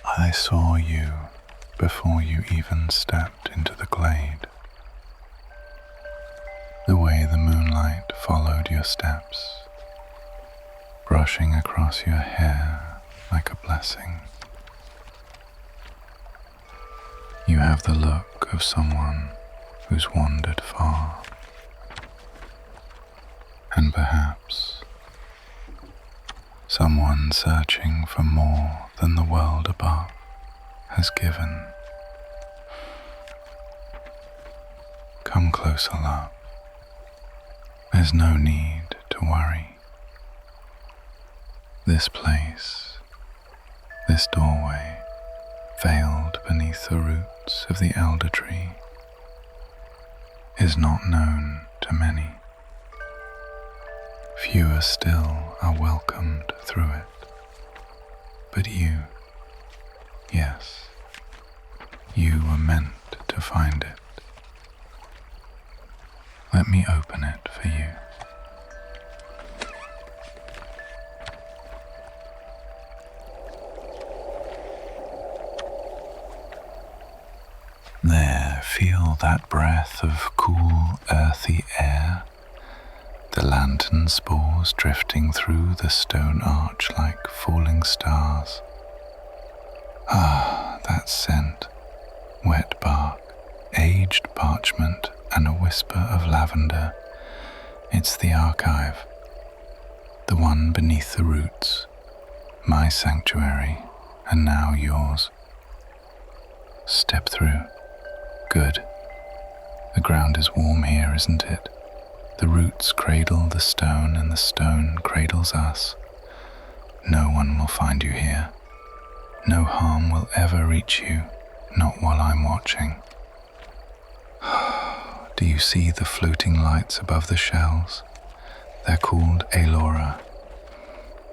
I saw you before you even stepped into the glade. The way the moonlight followed your steps, brushing across your hair like a blessing. You have the look of someone who's wandered far, and perhaps someone searching for more than the world above has given. Come closer, love. There's no need to worry. This place, this doorway, veiled beneath the roots of the elder tree, is not known to many. Fewer still are welcomed through it. But you, yes, you were meant to find it. Let me open it for you. There, feel that breath of cool, earthy air, the lantern spores drifting through the stone arch like falling stars. Ah, that scent, wet bark, aged parchment, and a whisper of lavender. It's the archive, the one beneath the roots, my sanctuary, and now yours. Step through. Good. The ground is warm here, isn't it? The roots cradle the stone and the stone cradles us. No one will find you here. No harm will ever reach you, not while I'm watching. Do you see the floating lights above the shells? They're called Elora,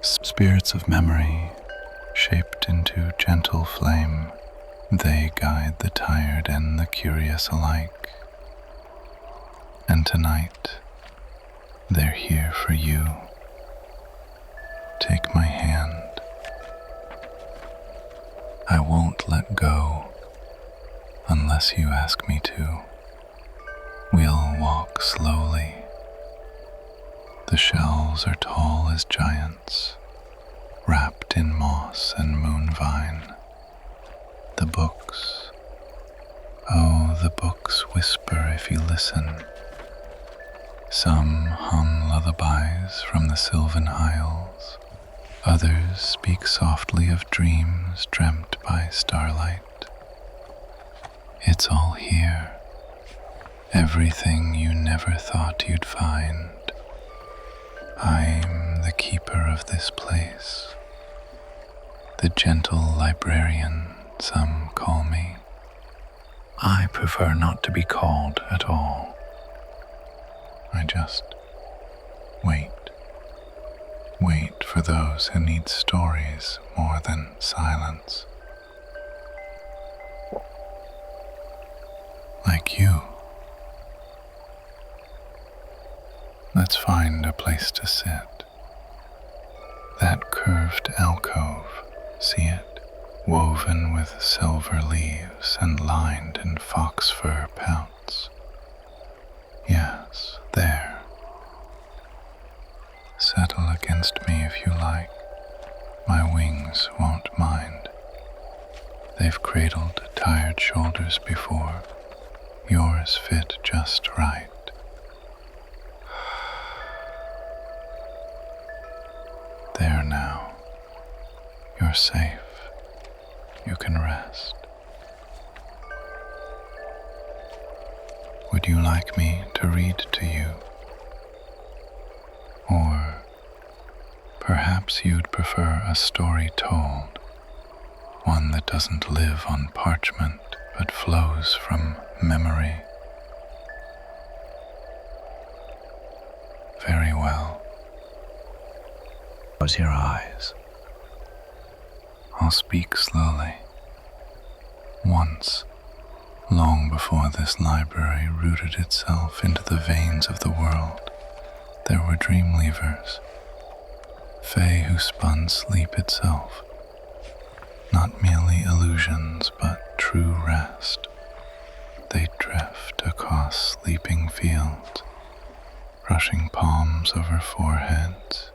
spirits of memory, shaped into gentle flame. They guide the tired and the curious alike. And tonight, they're here for you. Take my hand. I won't let go unless you ask me to. We'll walk slowly. The shelves are tall as giants, wrapped in moss and moonvine. The books, oh, the books whisper if you listen. Some hum lullabies from the sylvan isles. Others speak softly of dreams dreamt by starlight. It's all here. Everything you never thought you'd find. I'm the keeper of this place. The gentle librarian, some call me. I prefer not to be called at all. I just wait for those who need stories more than silence. Like you. Let's find a place to sit. That curved alcove, see it? Woven with silver leaves and lined in fox fur pouts. Yes, there. Settle against me if you like. My wings won't mind. They've cradled tired shoulders before. Yours fit just right. There now. You're safe. You can rest. Would you like me to read to you? Or perhaps you'd prefer a story told, one that doesn't live on parchment but flows from memory. Very well. Close your eyes. I'll speak slowly. Once, long before this library rooted itself into the veins of the world, there were dreamweavers, Fae who spun sleep itself, not merely illusions but true rest. They drift across sleeping fields, brushing palms over foreheads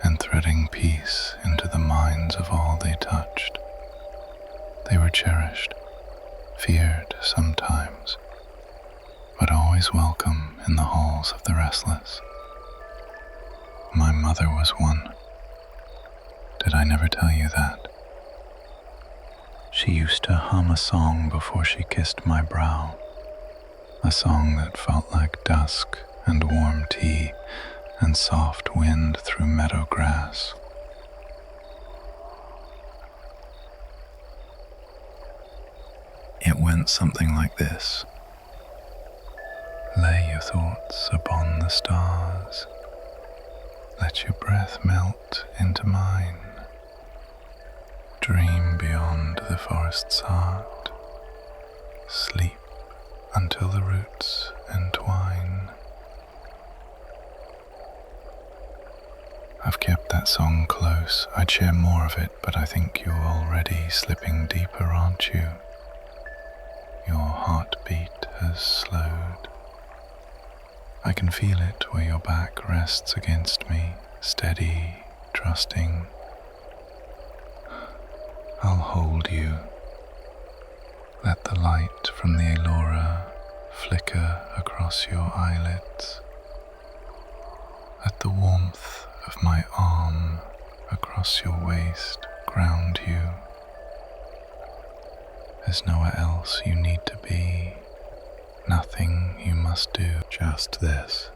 and threading peace into the minds of all they touched. They were cherished, feared sometimes, but always welcome in the halls of the restless. My mother was one. Did I never tell you that? She used to hum a song before she kissed my brow, a song that felt like dusk and warm tea and soft wind through meadow grass. It went something like this. Lay your thoughts upon the stars. Let your breath melt into mine. Dream beyond the forest's heart. Sleep until the roots entwine. I've kept that song close. I'd share more of it, but I think you're already slipping deeper, aren't you? Your heartbeat has slowed. I can feel it where your back rests against me, steady, trusting. I'll hold you. Let the light from the Elora flicker across your eyelids. Let the warmth of my arm across your waist ground you. There's nowhere else you need to be, nothing you must do, just this,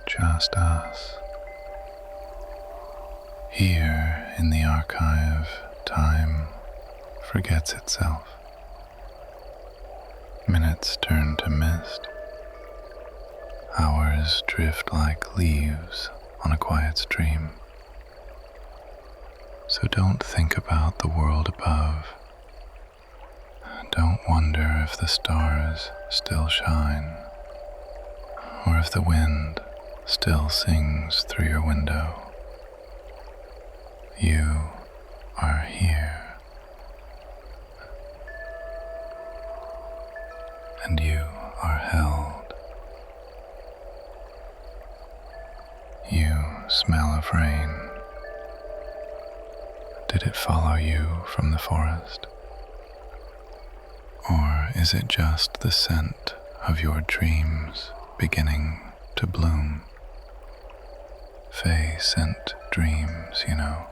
just us. Here in the archive, time forgets itself. Minutes turn to mist. Hours drift like leaves on a quiet stream. So don't think about the world above. Don't wonder if the stars still shine, or if the wind still sings through your window. You are here, and you are held. You smell of rain. Did it follow you from the forest? Or is it just the scent of your dreams beginning to bloom? Fae scent dreams, you know.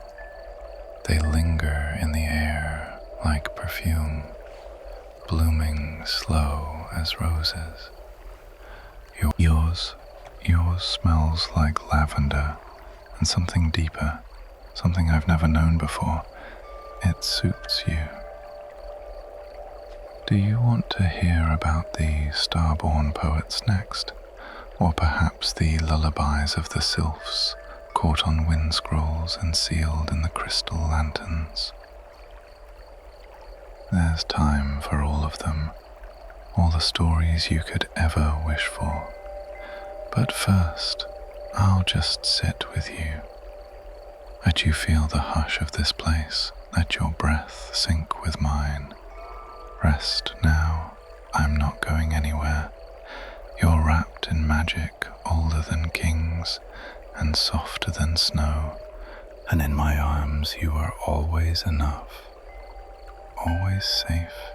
They linger in the air like perfume, blooming slow as roses. Yours smells like lavender and something deeper, something I've never known before. It suits you. Do you want to hear about the starborn poets next? Or perhaps the lullabies of the sylphs, caught on wind scrolls and sealed in the crystal lanterns? There's time for all of them, all the stories you could ever wish for. But first, I'll just sit with you. Let you feel the hush of this place. Let your breath sink with mine. Rest now, I'm not going anywhere. You're wrapped in magic older than kings and softer than snow, and in my arms you are always enough, always safe.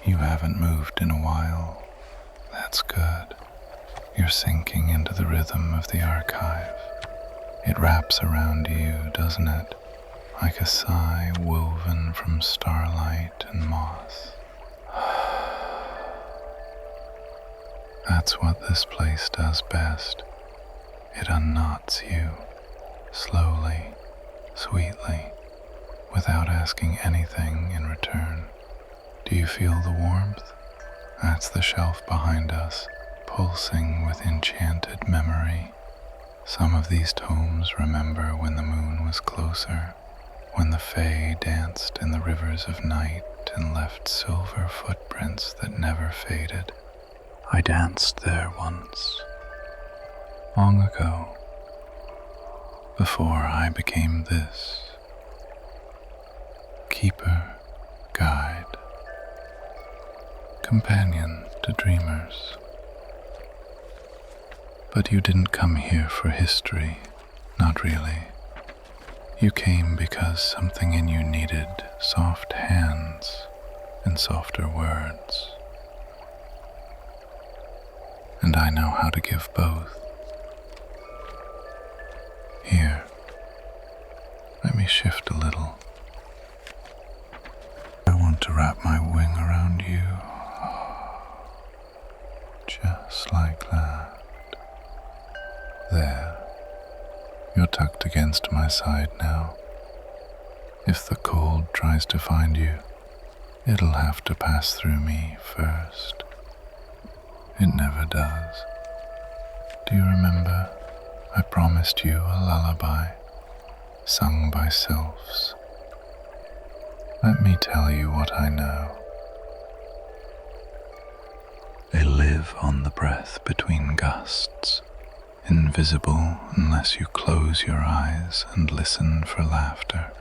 You haven't moved in a while. That's good. You're sinking into the rhythm of the archive. It wraps around you, doesn't it? Like a sigh woven from starlight and moss. That's what this place does best. It unknots you, slowly, sweetly, without asking anything in return. Do you feel the warmth? That's the shelf behind us, pulsing with enchanted memory. Some of these tomes remember when the moon was closer, when the Fae danced in the rivers of night and left silver footprints that never faded. I danced there once, long ago, before I became this. Keeper, guide, companion to dreamers. But you didn't come here for history, not really. You came because something in you needed soft hands and softer words. And I know how to give both. Here, let me shift a little. I want to wrap my wing around you, just like that. There, you're tucked against my side now. If the cold tries to find you, it'll have to pass through me first. It never does. Do you remember? I promised you a lullaby, sung by sylphs. Let me tell you what I know. They live on the breath between gusts, invisible unless you close your eyes and listen for laughter.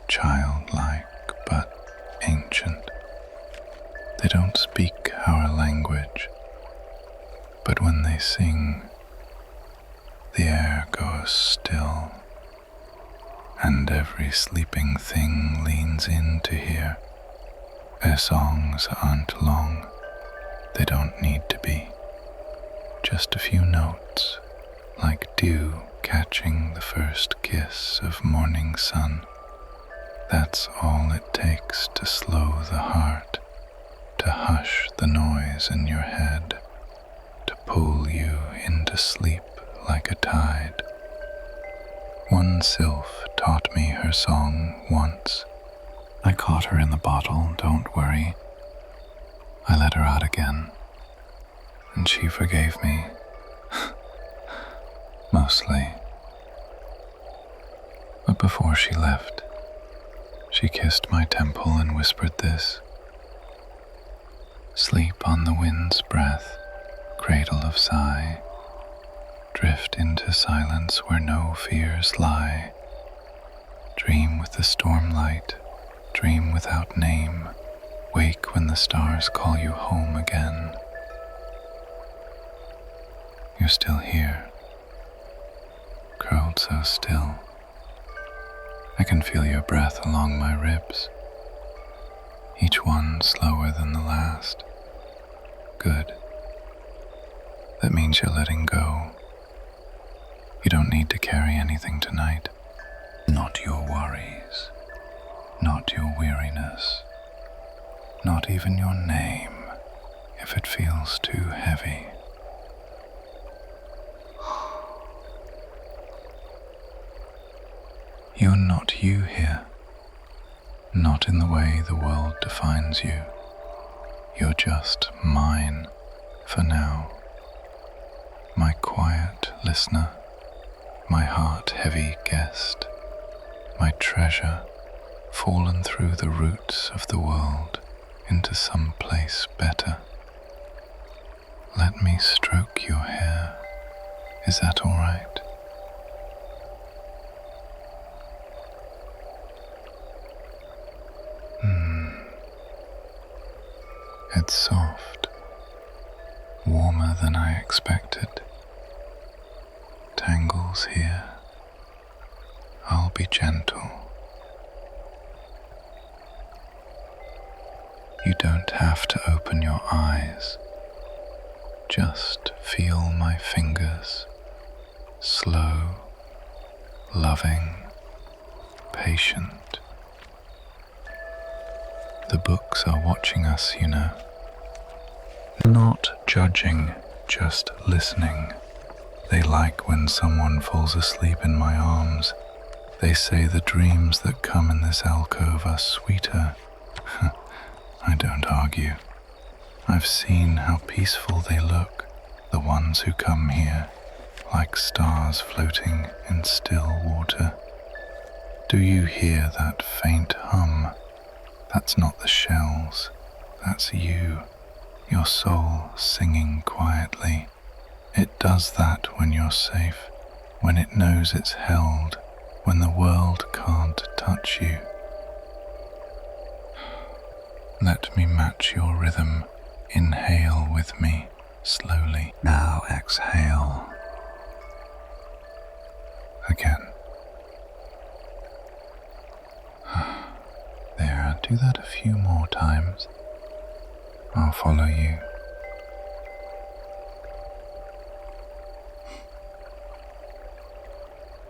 Childlike but ancient. They don't speak our language, but when they sing, the air goes still, and every sleeping thing leans in to hear. Their songs aren't long, they don't need to be. Just a few notes, like dew catching the first kiss of morning sun. That's all it takes to slow the heart, to hush the noise in your head, to pull you into sleep like a tide. One sylph taught me her song once. I caught her in the bottle, don't worry. I let her out again, and she forgave me. Mostly. But before she left, she kissed my temple and whispered this: sleep on the wind's breath, cradle of sigh. Drift into silence where no fears lie. Dream with the storm light, dream without name. Wake when the stars call you home again. You're still here, curled so still. I can feel your breath along my ribs, each one slower than the last. Good. That means you're letting go. You don't need to carry anything tonight. Not your worries, not your weariness, not even your name, if it feels too heavy. You're not you here, not in the way the world defines you. You're just mine for now, my quiet listener, my heart-heavy guest, my treasure fallen through the roots of the world into some place better. Let me stroke your hair. Is that all right? It's soft, warmer than I expected. Tangles here. I'll be gentle. You don't have to open your eyes. Just feel my fingers, slow, loving, patient. The books are watching us, you know. Not judging, just listening. They like when someone falls asleep in my arms. They say the dreams that come in this alcove are sweeter. I don't argue. I've seen how peaceful they look, the ones who come here, like stars floating in still water. Do you hear that faint hum? That's not the shells, that's you, your soul singing quietly. It does that when you're safe, when it knows it's held, when the world can't touch you. Let me match your rhythm. Inhale with me slowly. Now exhale. Again. There, do that a few more times. I'll follow you.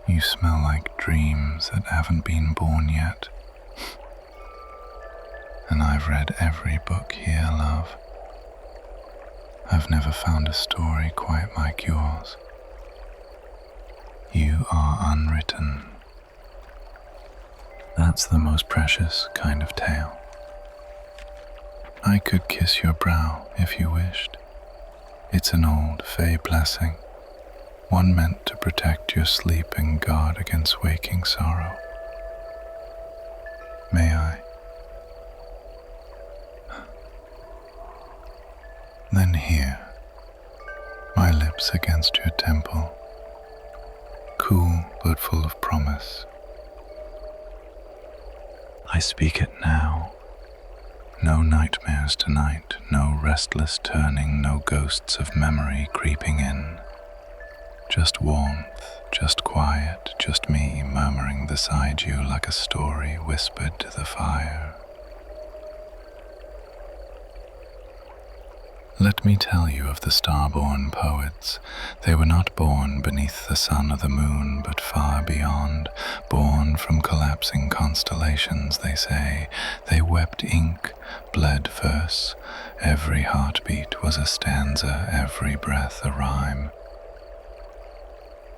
You smell like dreams that haven't been born yet. And I've read every book here, love. I've never found a story quite like yours. You are unwritten. That's the most precious kind of tale. I could kiss your brow if you wished. It's an old Fae blessing, one meant to protect your sleep and guard against waking sorrow. May I? Then here, my lips against your temple, cool but full of promise. I speak it now. No nightmares tonight, no restless turning, no ghosts of memory creeping in. Just warmth, just quiet, just me murmuring beside you like a story whispered to the fire. Let me tell you of the starborn poets. They were not born beneath the sun or the moon, but far beyond, born from collapsing constellations, they say. They wept ink, bled verse. Every heartbeat was a stanza, every breath a rhyme.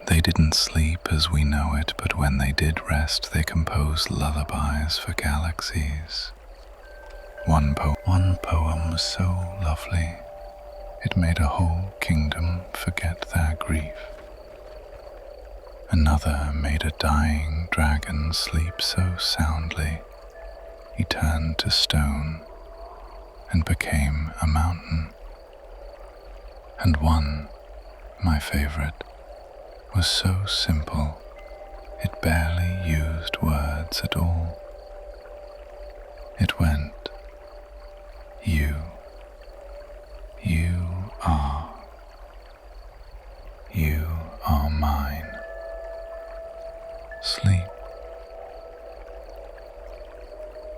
They didn't sleep as we know it, but when they did rest, they composed lullabies for galaxies. One poem was so lovely, it made a whole kingdom forget their grief. Another made a dying dragon sleep so soundly, he turned to stone and became a mountain. And one, my favorite, was so simple, it barely used words at all. It went, You are mine. Sleep.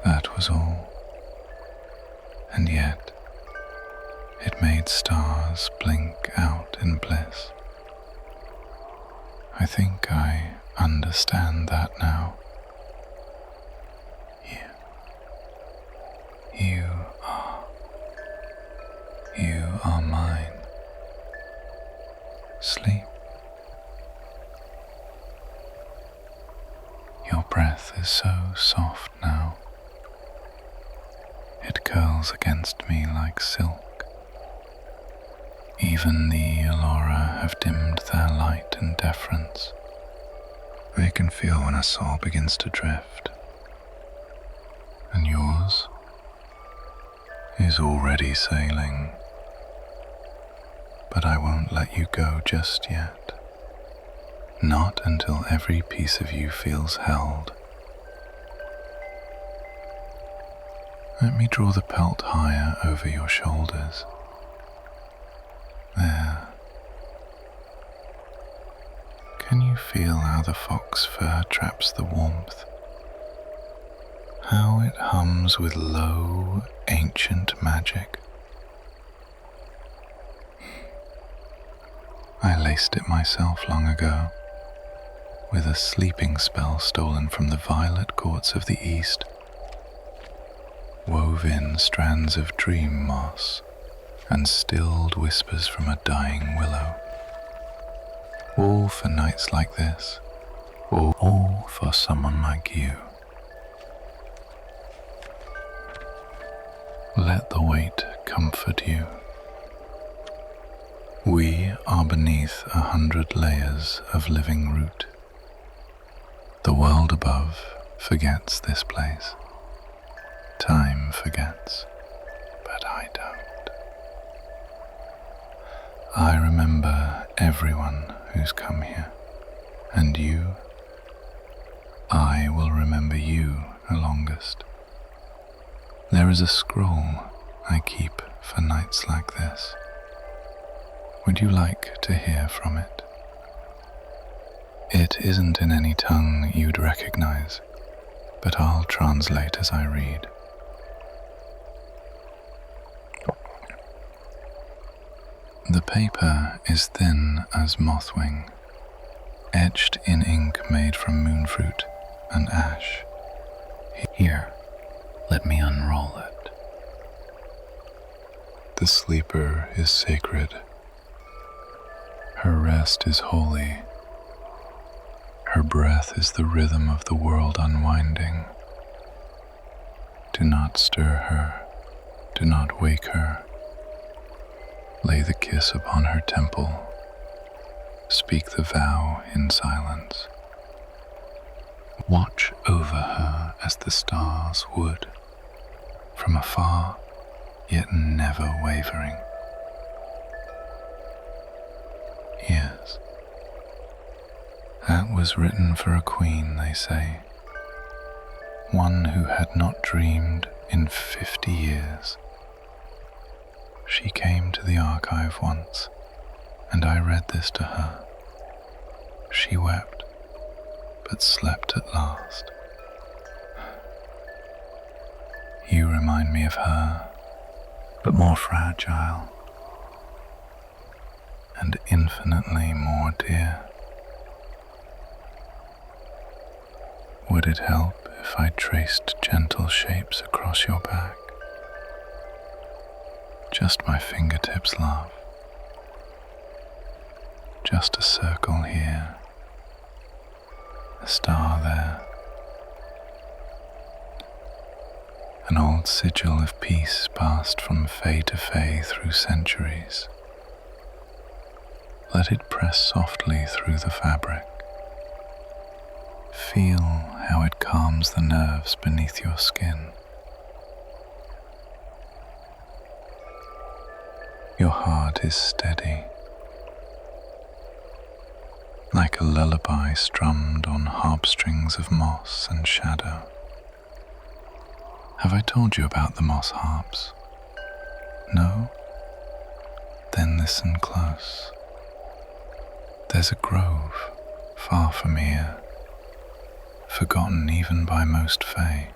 That was all. And yet, it made stars blink out in bliss. I think I understand that now. You are mine. Sleep. Your breath is so soft now. It curls against me like silk. Even the Allura have dimmed their light and deference. They can feel when a soul begins to drift. And yours is already sailing. But I won't let you go just yet. Not until every piece of you feels held. Let me draw the pelt higher over your shoulders. There. Can you feel how the fox fur traps the warmth? How it hums with low, ancient magic? I laced it myself long ago, with a sleeping spell stolen from the violet courts of the East. Wove in strands of dream moss and stilled whispers from a dying willow. All for nights like this, or all for someone like you. Let the weight comfort you. We are beneath 100 layers of living root. The world above forgets this place. Time forgets, but I don't. I remember everyone who's come here. And you, I will remember you the longest. There is a scroll I keep for nights like this. Would you like to hear from it? It isn't in any tongue you'd recognize, but I'll translate as I read. The paper is thin as mothwing, etched in ink made from moonfruit and ash. Here, let me unroll it. The sleeper is sacred. Her rest is holy. Her breath is the rhythm of the world unwinding. Do not stir her. Do not wake her. Lay the kiss upon her temple. Speak the vow in silence. Watch over her as the stars would, from afar, yet never wavering. Yes, that was written for a queen, they say, one who had not dreamed in 50 years. She came to the archive once, and I read this to her. She wept, but slept at last. You remind me of her, but more fragile, and infinitely more dear. Would it help if I traced gentle shapes across your back? Just my fingertips, love. Just a circle here, a star there, an old sigil of peace passed from Fae to Fae through centuries. Let it press softly through the fabric. Feel how it calms the nerves beneath your skin. Your heart is steady, like a lullaby strummed on harpstrings of moss and shadow. Have I told you about the moss harps? No? Then listen close. There's a grove far from here, forgotten even by most Fae,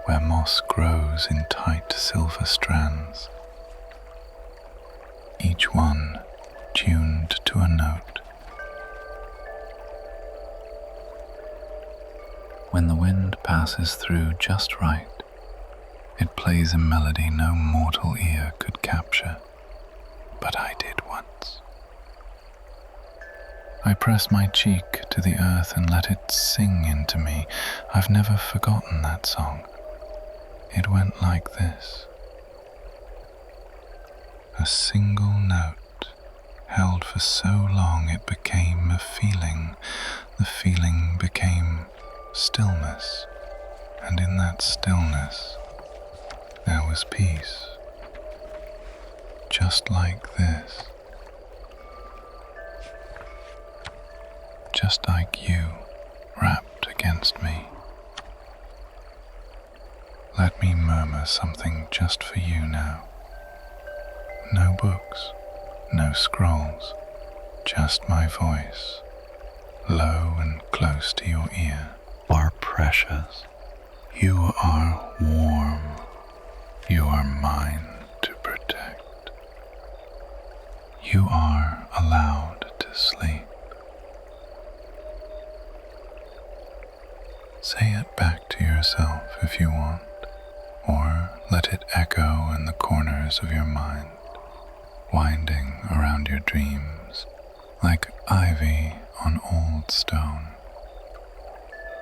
where moss grows in tight silver strands, each one tuned to a note. When the wind passes through just right, it plays a melody no mortal ear could capture, but I did once. I press my cheek to the earth and let it sing into me. I've never forgotten that song. It went like this. A single note held for so long it became a feeling. The feeling became stillness, and in that stillness there was peace. Just like this. Just like you, wrapped against me. Let me murmur something just for you now. No books, no scrolls, just my voice, low and close to your ear. You are precious. You are warm. You are mine to protect. You are allowed to sleep. Say it back to yourself if you want, or let it echo in the corners of your mind, winding around your dreams like ivy on old stone.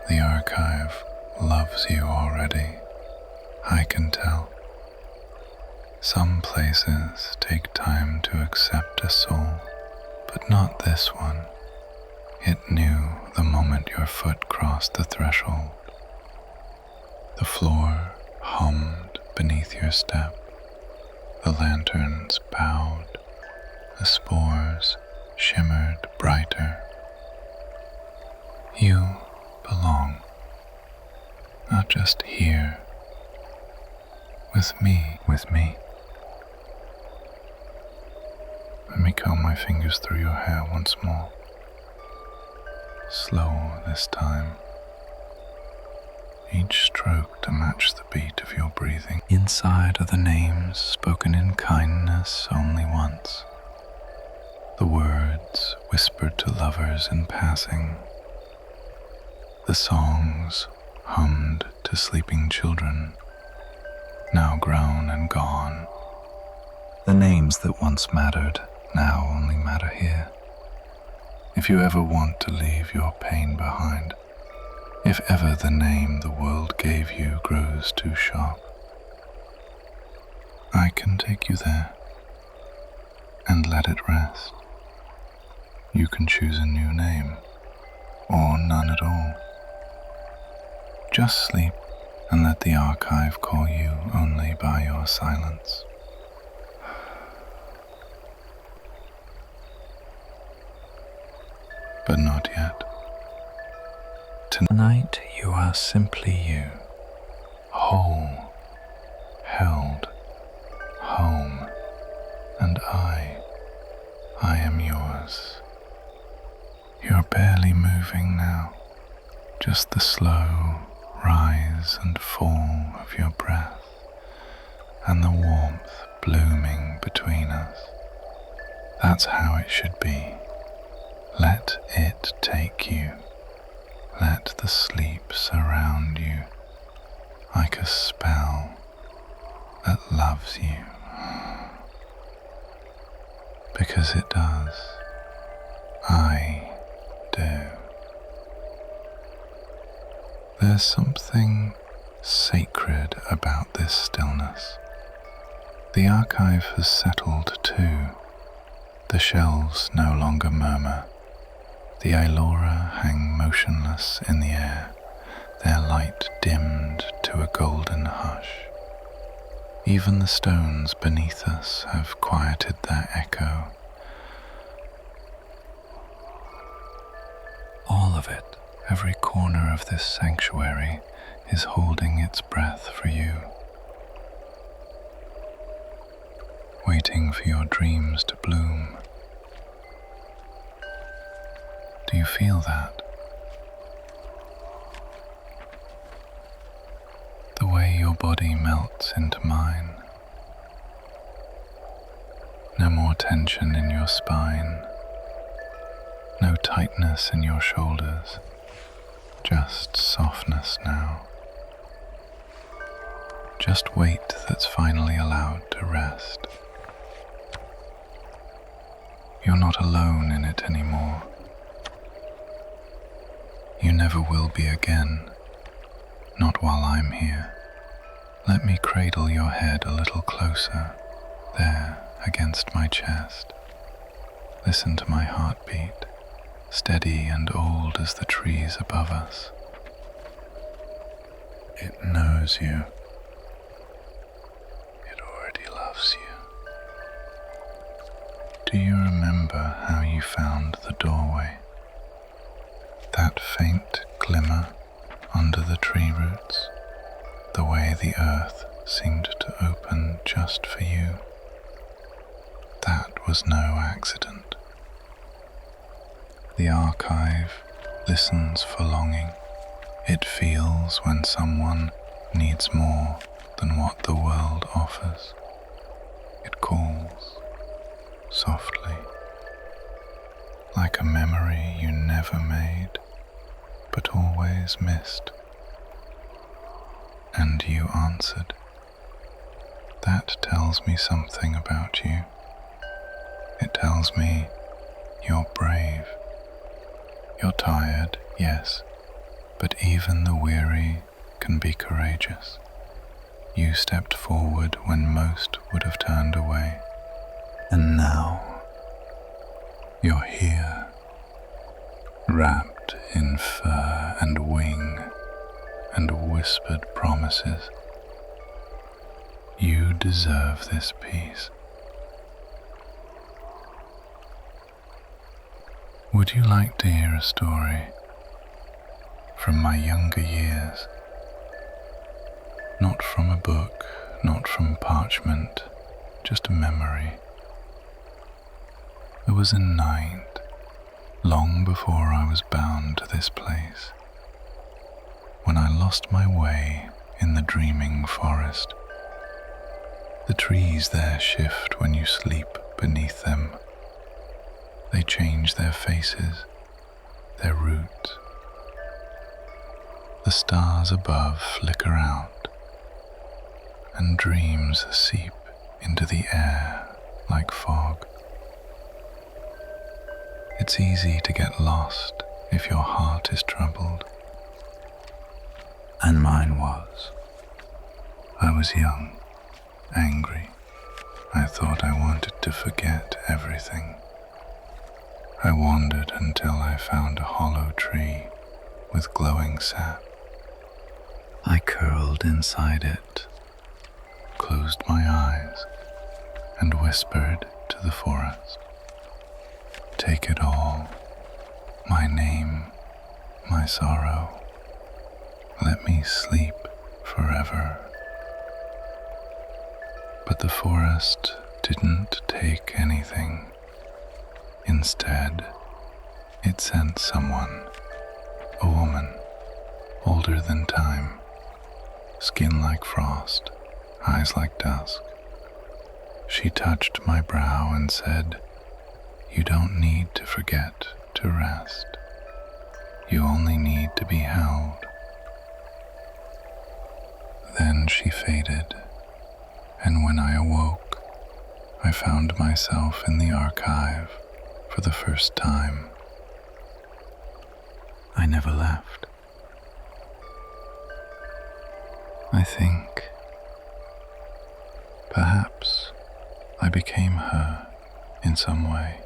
The archive loves you already, I can tell. Some places take time to accept a soul, but not this one. It knew the moment your foot crossed the threshold. The floor hummed beneath your step. The lanterns bowed. The spores shimmered brighter with me. Let me comb my fingers through your hair once more. Slow this time. Each stroke to match the beat of your breathing. Inside are the names spoken in kindness only once. The words whispered to lovers in passing. The songs hummed to sleeping children, now grown and gone. The names that once mattered now only matter here. If you ever want to leave your pain behind, if ever the name the world gave you grows too sharp, I can take you there and let it rest. You can choose a new name, or none at all. Just sleep and let the archive call you only by your silence. But not yet. Tonight you are simply you, whole, held, home, and I am yours. You're barely moving now, just the slow rise and fall of your breath and the warmth blooming between us. That's how it should be. Let it take you. Let the sleep surround you like a spell that loves you. Because it does. I do. There's something sacred about this stillness. The archive has settled too. The shelves no longer murmur. The Ailora hang motionless in the air, their light dimmed to a golden hush. Even the stones beneath us have quieted their echo. All of it, every corner of this sanctuary, is holding its breath for you, waiting for your dreams to bloom. Do you feel that? The way your body melts into mine. No more tension in your spine. No tightness in your shoulders. Just softness now. Just weight that's finally allowed to rest. You're not alone in it anymore. You never will be again, not while I'm here. Let me cradle your head a little closer, there against my chest. Listen to my heartbeat, steady and old as the trees above us. It knows you. It already loves you. Do you remember how you found the doorway? That faint glimmer under the tree roots, the way the earth seemed to open just for you. That was no accident. The archive listens for longing. It feels when someone needs more than what the world offers. It calls softly, like a memory you never made, but always missed. And you answered. That tells me something about you. It tells me you're brave. You're tired, yes, but even the weary can be courageous. You stepped forward when most would have turned away. And now, you're here, wrapped in fur and wing and whispered promises. You deserve this peace. Would you like to hear a story from my younger years? Not from a book, not from parchment, just a memory. There was a night, long before I was bound to this place, when I lost my way in the dreaming forest. The trees there shift when you sleep beneath them. They change their faces, their roots. The stars above flicker out, and dreams seep into the air like fog. It's easy to get lost if your heart is troubled. And mine was. I was young, angry. I thought I wanted to forget everything. I wandered until I found a hollow tree with glowing sap. I curled inside it, closed my eyes, and whispered to the forest. Take it all, my name, my sorrow. Let me sleep forever. But the forest didn't take anything. Instead, it sent someone, a woman, older than time, skin like frost, eyes like dusk. She touched my brow and said, "You don't need to forget to rest. You only need to be held." Then she faded, and when I awoke, I found myself in the archive for the first time. I never left. I think perhaps I became her in some way.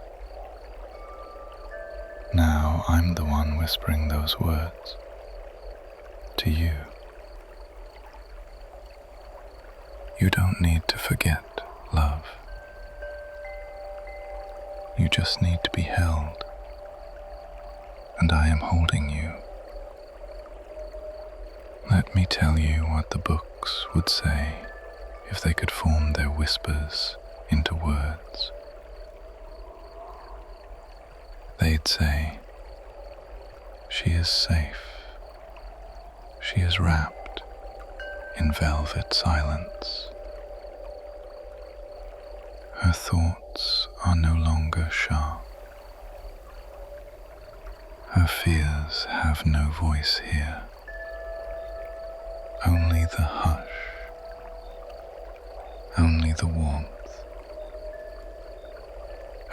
Now I'm the one whispering those words to you. You don't need to forget love. You just need to be held, and I am holding you. Let me tell you what the books would say if they could form their whispers into words. They'd say, she is safe. She is wrapped in velvet silence. Her thoughts are no longer sharp. Her fears have no voice here. Only the hush, only the warmth,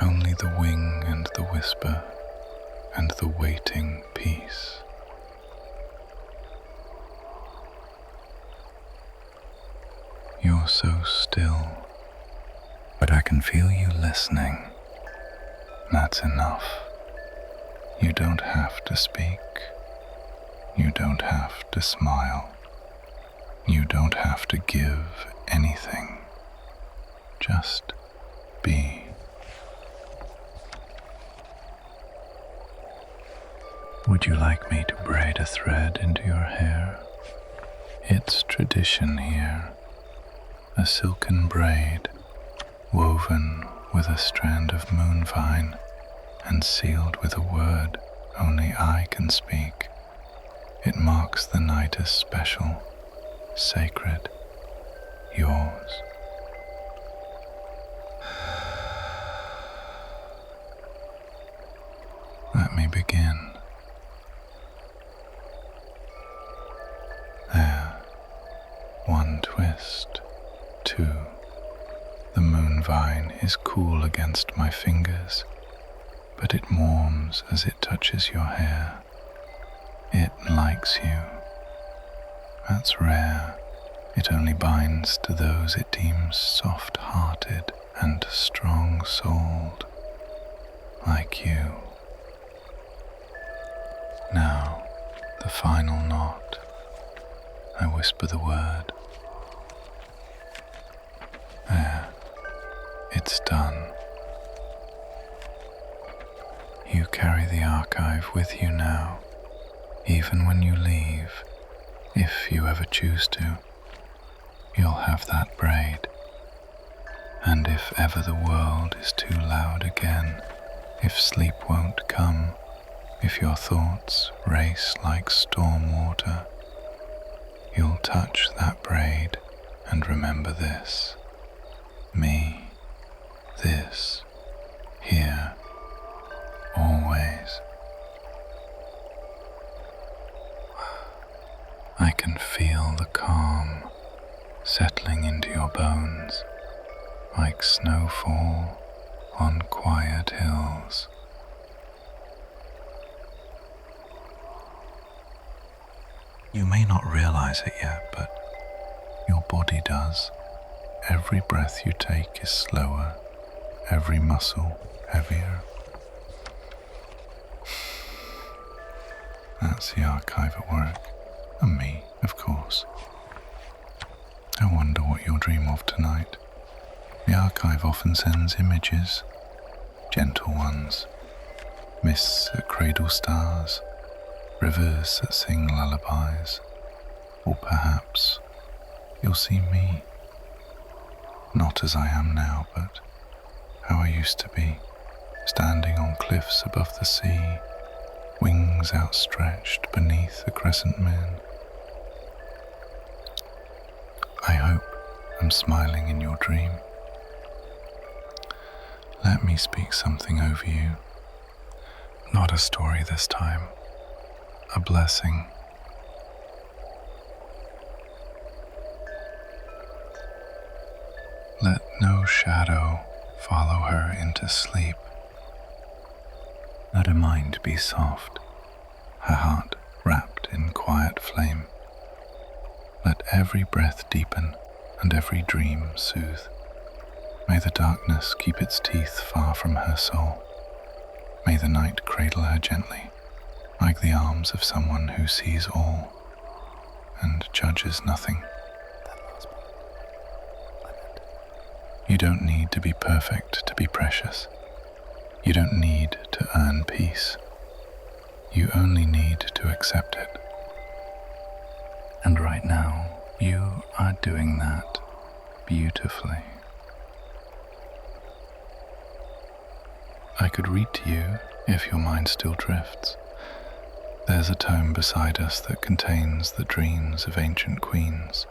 only the wing and the whisper and the waiting peace. You're so still, but I can feel you listening. That's enough. You don't have to speak. You don't have to smile. You don't have to give anything. Just be. Would you like me to braid a thread into your hair? It's tradition here. A silken braid, woven with a strand of moonvine and sealed with a word only I can speak. It marks the night as special, sacred, yours. Let me begin. There, one twist, two. The moonvine is cool against my fingers, but it warms as it touches your hair. It likes you. That's rare. It only binds to those it deems soft-hearted and strong-souled, like you. Now, the final knot. I whisper the word. There, it's done. You carry the archive with you now, even when you leave, if you ever choose to. you'll have that braid. And if ever the world is too loud again, if sleep won't come, if your thoughts race like storm water, you'll touch that braid and remember this, me, this, here, always. I can feel the calm settling into your bones like snowfall on quiet hills. You may not realize it yet, but your body does. Every breath you take is slower, every muscle heavier. That's the archive at work, and me, of course. I wonder what you'll dream of tonight. The archive often sends images, gentle ones, mists that cradle stars, rivers that sing lullabies, or perhaps you'll see me, not as I am now, but how I used to be, standing on cliffs above the sea, wings outstretched beneath a crescent moon. I hope I'm smiling in your dream. Let me speak something over you. Not a story this time, a blessing. Let no shadow follow her into sleep. Let her mind be soft, her heart wrapped in quiet flame. Let every breath deepen and every dream soothe. May the darkness keep its teeth far from her soul. May the night cradle her gently, like the arms of someone who sees all and judges nothing. You don't need to be perfect to be precious. You don't need to earn peace. You only need to accept it. And right now, you are doing that beautifully. I could read to you if your mind still drifts. There's a tome beside us that contains the dreams of ancient queens,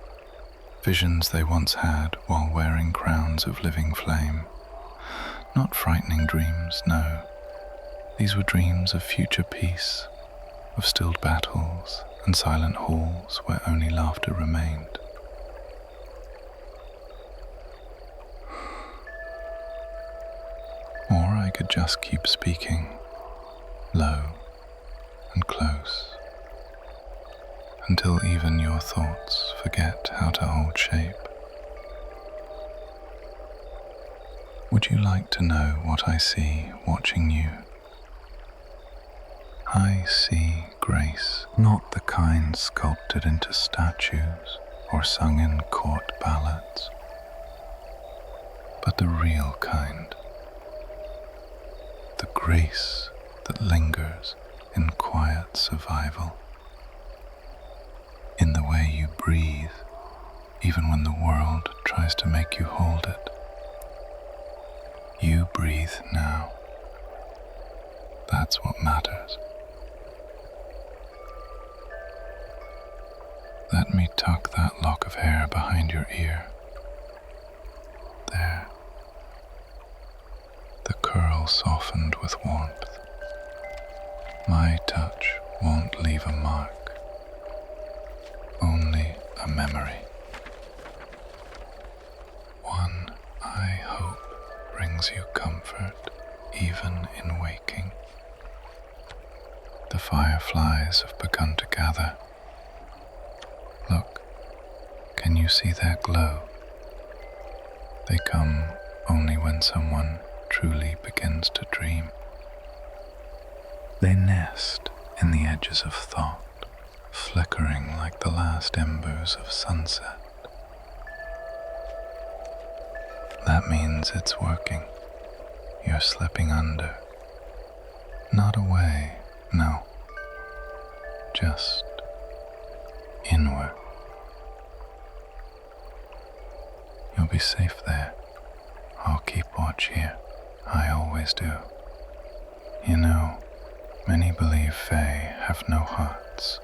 visions they once had while wearing crowns of living flame. Not frightening dreams, no. These were dreams of future peace, of stilled battles and silent halls where only laughter remained. Or I could just keep speaking, low and close, until even your thoughts forget how to hold shape. Would you like to know what I see watching you? I see grace, not the kind sculpted into statues or sung in court ballads, but the real kind. The grace that lingers in quiet survival, in the way you breathe, even when the world tries to make you hold it. You breathe now. That's what matters. Let me tuck that lock of hair behind your ear. There. The curl softened with warmth. My touch won't leave a mark, only a memory. One I hope brings you comfort even in waking. The fireflies have begun to gather. Look, can you see their glow? They come only when someone truly begins to dream. They nest in the edges of thought, flickering like the last embers of sunset. That means it's working. You're slipping under. Not away, no. Just inward. be safe there. I'll keep watch here. I always do. You know, many believe Fae have no hearts.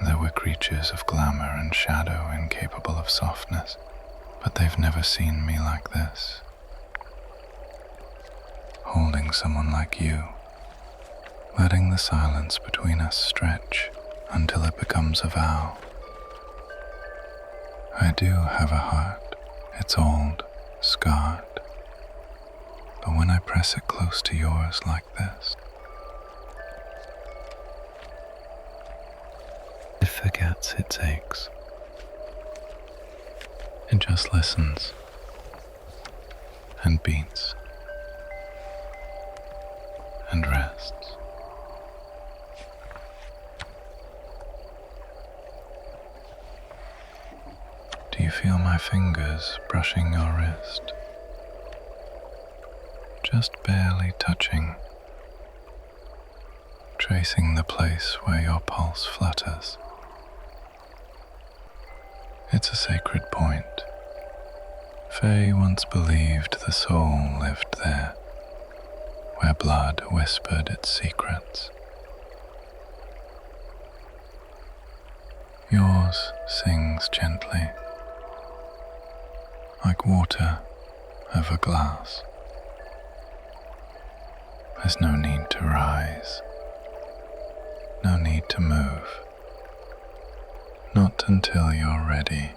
There were creatures of glamour and shadow incapable of softness, but they've never seen me like this. Holding someone like you, letting the silence between us stretch until it becomes a vow. I do have a heart. It's old, scarred. But when I press it close to yours like this, it forgets its aches. It just listens and beats and rests. Do you feel my fingers brushing your wrist? Just barely touching, tracing the place where your pulse flutters. It's a sacred point. Fae once believed the soul lived there, where blood whispered its secrets. Yours sings gently, like water over glass. There's no need to rise, no need to move, not until you're ready.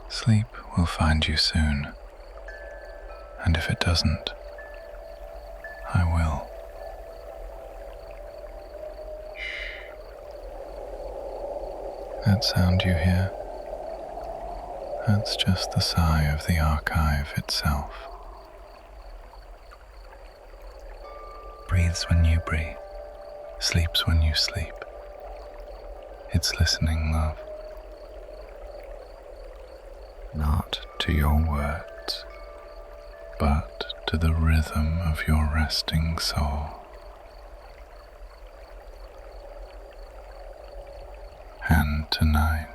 Sleep will find you soon, and if it doesn't, I will. That sound you hear? That's just the sigh of the archive itself. Breathes when you breathe, sleeps when you sleep. It's listening, love. Not to your words, but to the rhythm of your resting soul. And tonight,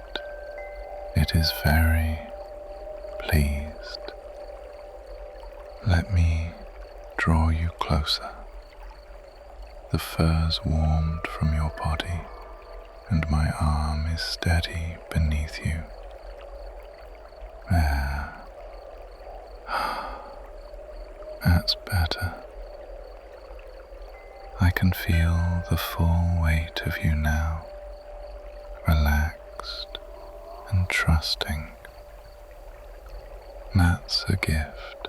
it is very pleased. Let me draw you closer. The furs warmed from your body, and my arm is steady beneath you. There. That's better. I can feel the full weight of you now, relaxed and trusting. That's a gift,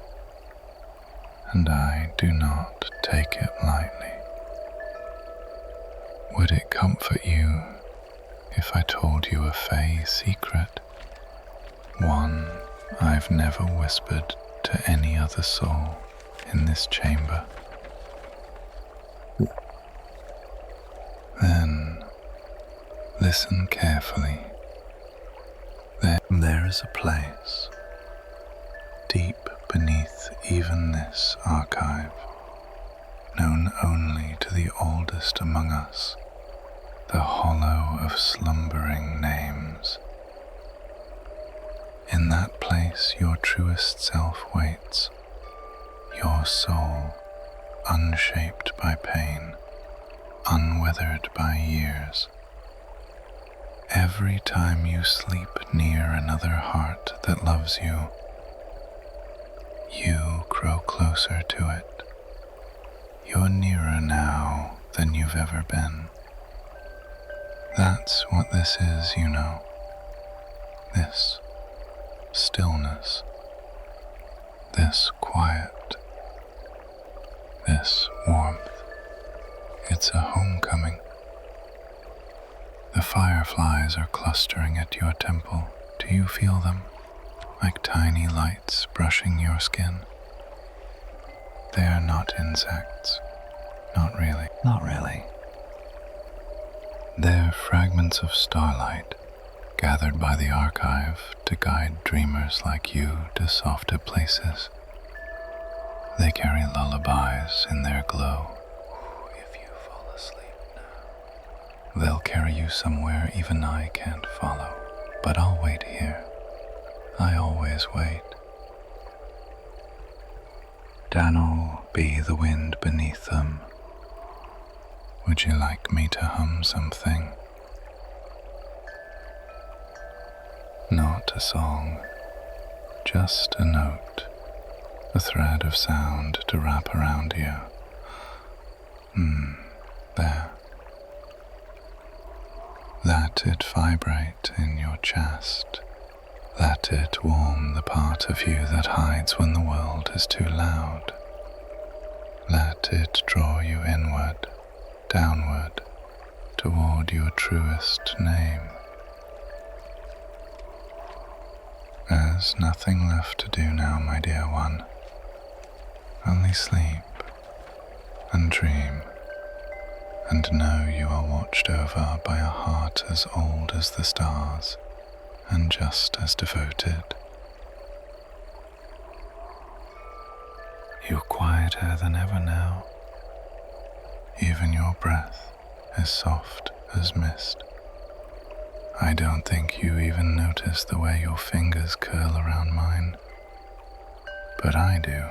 and I do not take it lightly. Would it comfort you if I told you a Fae secret? One I've never whispered to any other soul in this chamber. Then listen carefully. There is a place deep beneath even this archive, known only to the oldest among us, the hollow of slumbering names. In that place your truest self waits, your soul unshaped by pain, unweathered by years. Every time you sleep near another heart that loves you, you grow closer to it. You're nearer now than you've ever been. That's what this is, you know. This stillness, this quiet, this warmth. It's a homecoming. The fireflies are clustering at your temple. Do you feel them? Like tiny lights brushing your skin. They are not insects. Not really. Not really. They're fragments of starlight gathered by the archive to guide dreamers like you to softer places. They carry lullabies in their glow. If you fall asleep now, they'll carry you somewhere even I can't follow. but I'll wait here. I always wait. Dan'll be the wind beneath them. Would you like me to hum something? Not a song, just a note, a thread of sound to wrap around you. There. Let it vibrate in your chest. Let it warm the part of you that hides when the world is too loud. Let it draw you inward, downward, toward your truest name. There's nothing left to do now, my dear one. Only sleep and dream and know you are watched over by a heart as old as the stars and just as devoted. You're quieter than ever now. Even your breath is soft as mist. I don't think you even notice the way your fingers curl around mine, but I do.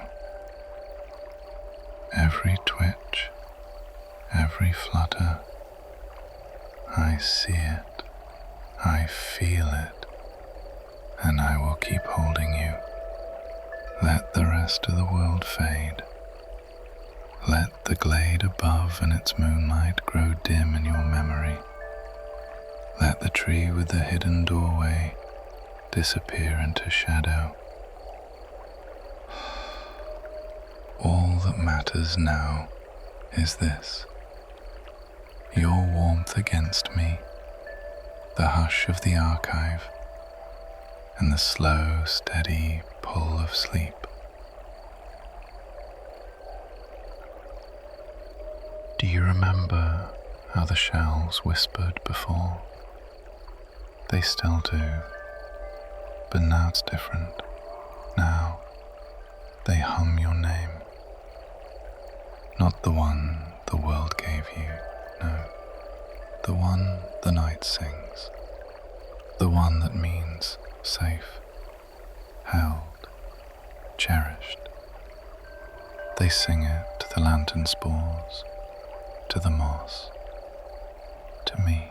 Every twitch, every flutter, I see it, I feel it, and I will keep holding you. Let the rest of the world fade. Let the glade above and its moonlight grow dim in your memory. Let the tree with the hidden doorway disappear into shadow. All that matters now is this: your warmth against me, the hush of the archive, and the slow, steady pull of sleep. Do you remember how the shells whispered before? They still do, but now it's different. Now they hum your name. Not the one the world gave you, no. The one the night sings. The one that means safe, held, cherished. They sing it to the lantern spores, to the moss, to me.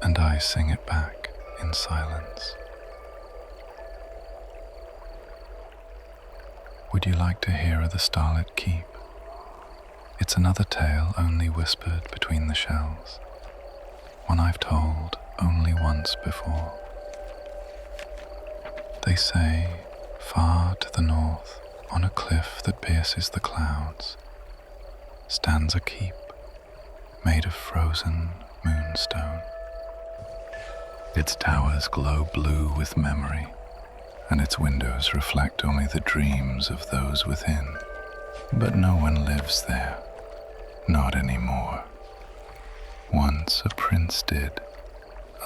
And I sing it back in silence. Would you like to hear of the starlit keep? It's another tale only whispered between the shells, one I've told only once before. They say, far to the north, on a cliff that pierces the clouds, stands a keep made of frozen moonstone. Its towers glow blue with memory, and its windows reflect only the dreams of those within. But no one lives there, not anymore. Once a prince did,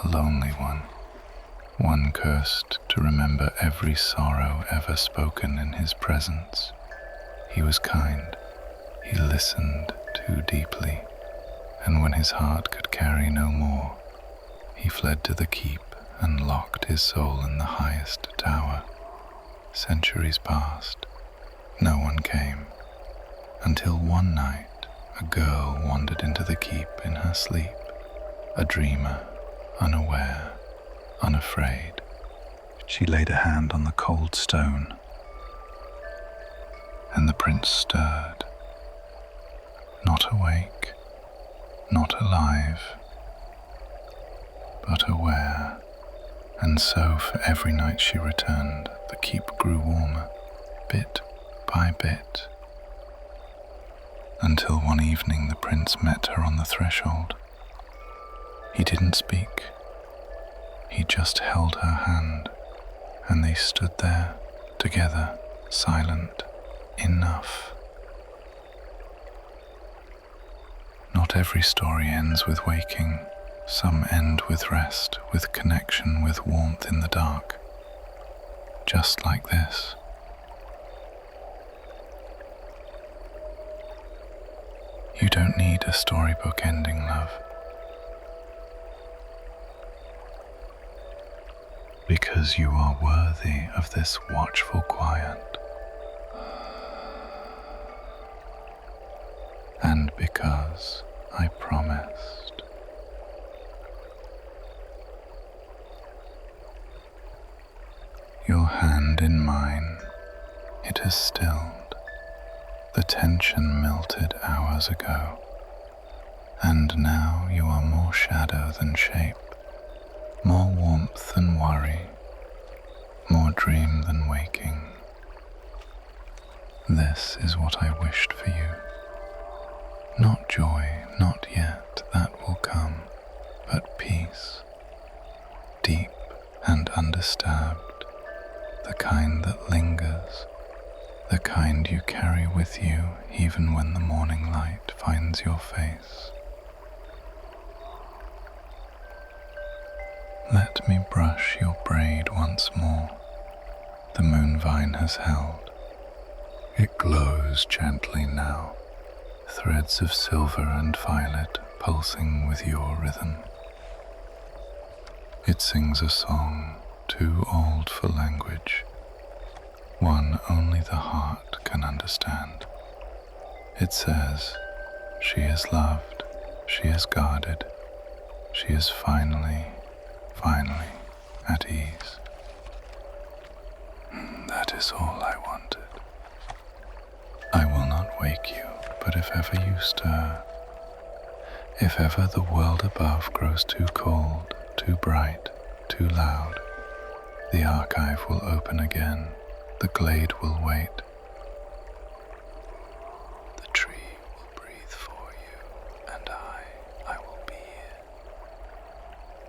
a lonely one cursed to remember every sorrow ever spoken in his presence. He was kind, he listened too deeply, and when his heart could carry no more, he fled to the keep and locked his soul in the highest tower. Centuries passed, no one came, until one night a girl wandered into the keep in her sleep, a dreamer, unaware, unafraid. She laid a hand on the cold stone, and the prince stirred, not awake, not alive, but aware. And so for every night she returned, the keep grew warmer, bit by bit, until one evening the prince met her on the threshold. He didn't speak, he just held her hand, and they stood there together, silent, enough. Not every story ends with waking. Some end with rest, with connection, with warmth in the dark. Just like this. You don't need a storybook ending, love. because you are worthy of this watchful quiet, and because I promised. Your hand in mine, it has stilled. The tension melted hours ago, and now you are more shadow than shape, more warmth than worry, more dream than waking. This is what I wished for you. Not joy, not yet, that will come, but peace, deep and undisturbed, the kind that lingers, the kind you carry with you even when the morning light finds your face. Let me brush your braid once more. The moon vine has held. It glows gently now, threads of silver and violet pulsing with your rhythm. It sings a song too old for language, one only the heart can understand. It says, she is loved, she is guarded, she is finally at ease. That is all I wanted. I will not wake you, but if ever you stir, if ever the world above grows too cold, too bright, too loud, the archive will open again, the glade will wait. The tree will breathe for you, and I will be here,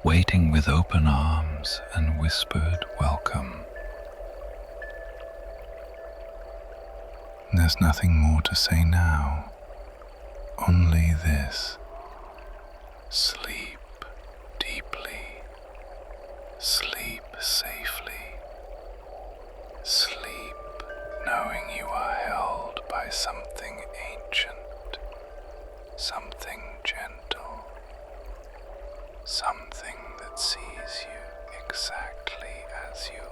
waiting with open arms and whispered welcome. There's nothing more to say now, only this: sleep deeply, sleep safely, sleep knowing you are held by something ancient, something gentle, something that sees you exactly as you